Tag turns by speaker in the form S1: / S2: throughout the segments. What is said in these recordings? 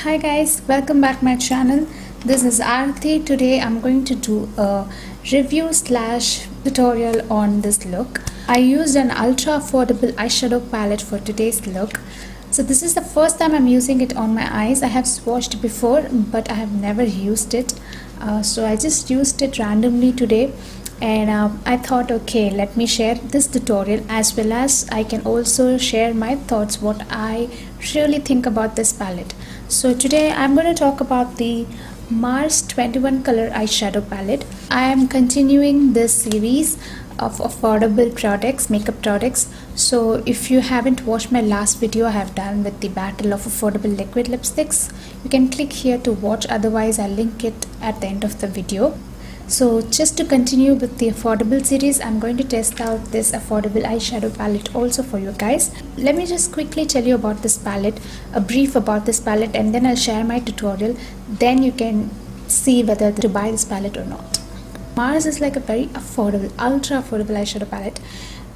S1: Hi guys, welcome back my channel. This is Aarthi. Today I'm going to do a review slash tutorial on this look. I used an ultra affordable eyeshadow palette for today's look. So this is the first time I'm using it on my eyes. I have swatched before but I have never used it. So I just used it randomly today and I thought, okay, let me share this tutorial as well as I can also share my thoughts, what I really think about this palette. So today I'm going to talk about the Mars 21 color eyeshadow palette. I am continuing this series of affordable products, makeup products. So if you haven't watched my last video I have done with the battle of affordable liquid lipsticks, you can click here to watch, otherwise I'll link it at the end of the video. So just to continue with the affordable series, I'm going to test out this affordable eyeshadow palette also for you guys. Let me just quickly tell you about this palette, a brief about this palette, and then I'll share my tutorial. Then you can see whether to buy this palette or not. Mars is like a very affordable, ultra affordable eyeshadow palette.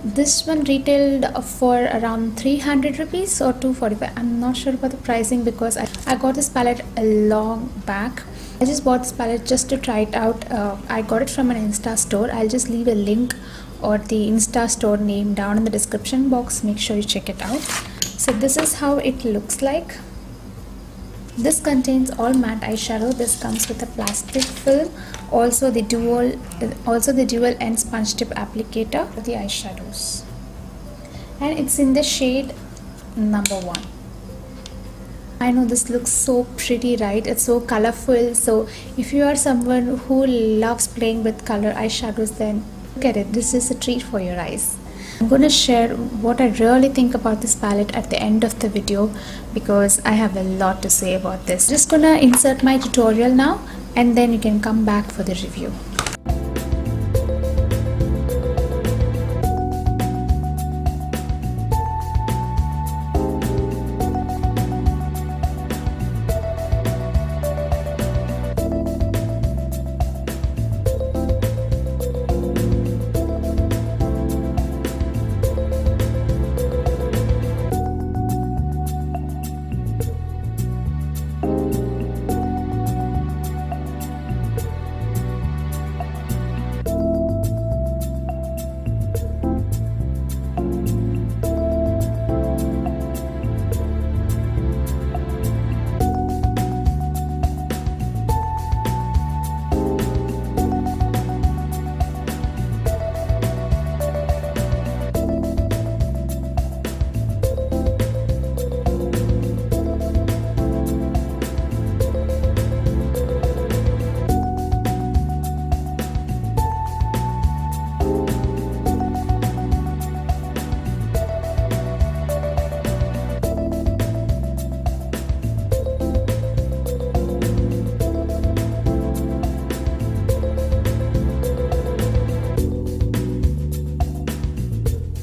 S1: This one retailed for around 300 rupees or 245. I'm not sure about the pricing because I got this palette a long back. I just bought this palette just to try it out. I got it from an Insta store. I'll just leave a link or the Insta store name down in the description box. Make sure you check it out. So this is how it looks like. This contains all matte eyeshadow. This comes with a plastic film, also the dual end sponge tip applicator for the eyeshadows, and it's in the shade number 1. I know this looks so pretty, right? It's so colorful. So if you are someone who loves playing with color eyeshadows, then look at it. This is a treat for your eyes. I'm going to share what I really think about this palette at the end of the video because I have a lot to say about this. Just gonna insert my tutorial now and then you can come back for the review.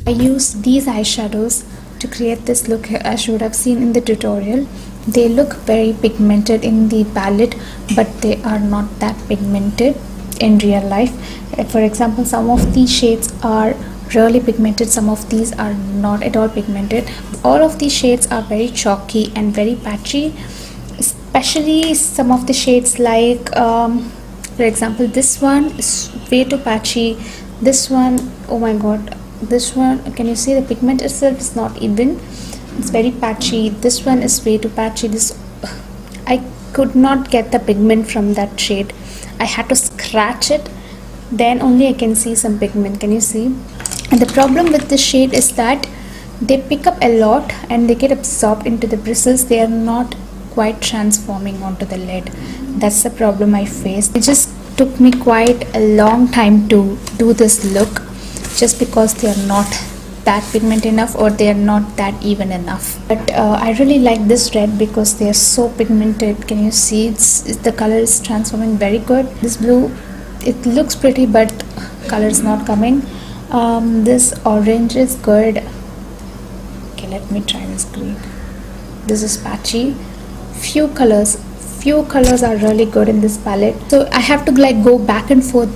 S1: I used these eyeshadows to create this look as you would have seen in the tutorial. They look very pigmented in the palette but they are not that pigmented in real life. For example, some of these shades are really pigmented, some of these are not at all pigmented. All of these shades are very chalky and very patchy, especially some of the shades like for example this one is way too patchy. This one, oh my god, this one, can you see the pigment itself is not even, it's very patchy. This one is way too patchy. This, I could not get the pigment from that shade. I had to scratch it, then only I can see some pigment. Can you see? And the problem with this shade is that they pick up a lot and they get absorbed into the bristles. They are not quite transforming onto the lid. That's the problem I faced. It just took me quite a long time to do this look, just because they are not that pigment enough or they are not that even enough. But I really like this red because they are so pigmented. Can you see? The color is transforming very good. This blue, it looks pretty but color is not coming. This orange is good. Okay, let me try this green. This is patchy. Few colors are really good in this palette, so I have to like go back and forth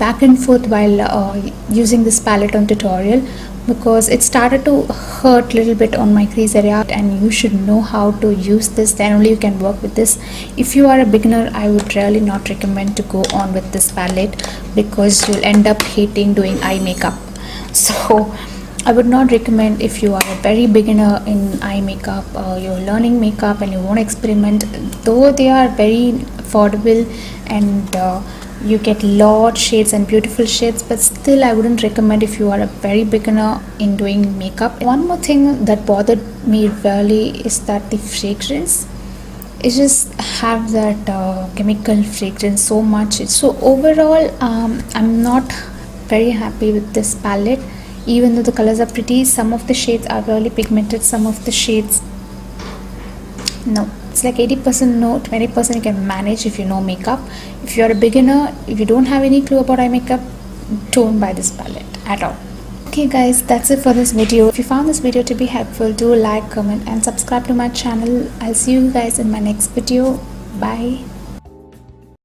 S1: while using this palette on tutorial. because it started to hurt a little bit on my crease area, and you should know how to use this, then only you can work with this. If you are a beginner, I would really not recommend to go on with this palette because you'll end up hating doing eye makeup. So I would not recommend if you are a very beginner in eye makeup, you're learning makeup and you want to experiment. Though they are very affordable and you get lot shades and beautiful shades, but still I wouldn't recommend if you are a very beginner in doing makeup. One more thing that bothered me really is that the fragrance, it just have that chemical fragrance so much. So overall, I'm not very happy with this palette. Even though the colors are pretty, some of the shades are really pigmented, some of the shades no. It's like 80% no, 20% you can manage if you know makeup. If you're a beginner, if you don't have any clue about eye makeup, don't buy this palette at all. Okay guys, that's it for this video. If you found this video to be helpful, do like, comment and subscribe to my channel. I'll see you guys in my next video. Bye.